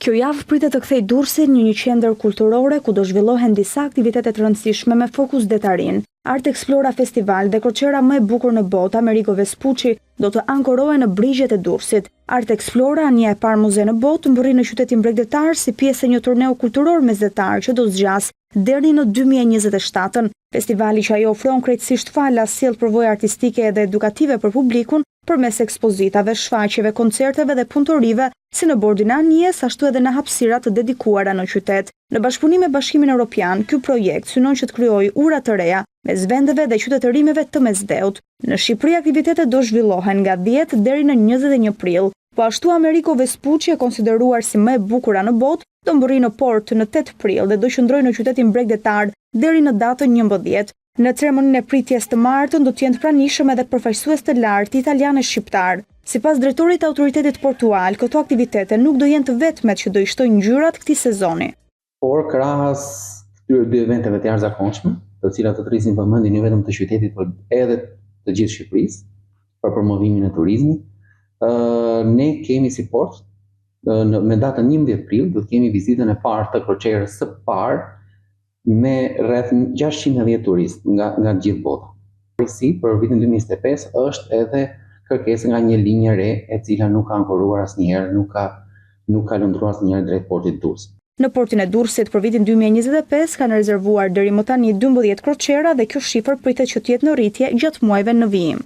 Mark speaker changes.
Speaker 1: Kjo javë pritet të kthejë Durrësin në një qendër kulturore ku do zhvillohen disa aktivitete të rëndësishme me fokus detarin. Art Explora Festival dhe kroqera më e bukur në botë, Amerigo Vespucci, do të ankorohen në brigjet e Durrësit. Art Explora, një e parë muze në botë, mbërri në qytetin bregdetar si pjesë e një turneu kulturor mesdhetar që do zgjas deri në 2027. Festivali që ajo ofron krejtësisht falas sjell përvojë artistike dhe edukative për publikun përmes ekspozitave, shfaqjeve, koncerteve dhe punëtorive, si në bordin e Anijes, ashtu edhe në hapësira të dedikuara në qytet. Në bashkëpunim me Bashkimin Evropian, ky projekt synon që të krijojë ura të reja mes vendeve dhe qytetërimeve të mesdheut. Në Shqipëri aktivitetet do zhvillohen nga 10 deri në 21 prill. Po ashtu Amerigo Vespucci, e konsideruar si më e bukura në botë, do mbërri në port në 8 prill dhe do qëndrojë në qytetin bregdetar deri në datën 11. Në ceremoninë e pritjes të martën do të jenë të pranishëm edhe përfaqësues të lartë italianë e shqiptar. Sipas drejtorit të autoritetit portual, këto aktivitete nuk do jenë të vetmet që do i shtojnë ngjyrat këtij sezoni.
Speaker 2: Por krahas këtyre dy eventeve të jashtëzakonshme, të cilat të rrisin vëmendjen jo vetëm të qytetit, por edhe të gjithë Shqipërisë për promovimin e turizmit, ne kemi si port me datën 11 prill do të kemi vizitën e parë të kroqerës së parë me rreth 610 turistë nga gjithë bota. Si për vitin 2025 është edhe kërkesë nga një linjë re e cila nuk ka ankoruar asnjëherë, nuk ka lëndruar asnjëherë drejt portit Durrës.
Speaker 1: Në portin e Durrësit për vitin 2025 kanë rezervuar deri më tani 12 kroqera dhe kjo shifër pritet që të jetë në rritje gjatë muajve në vijim.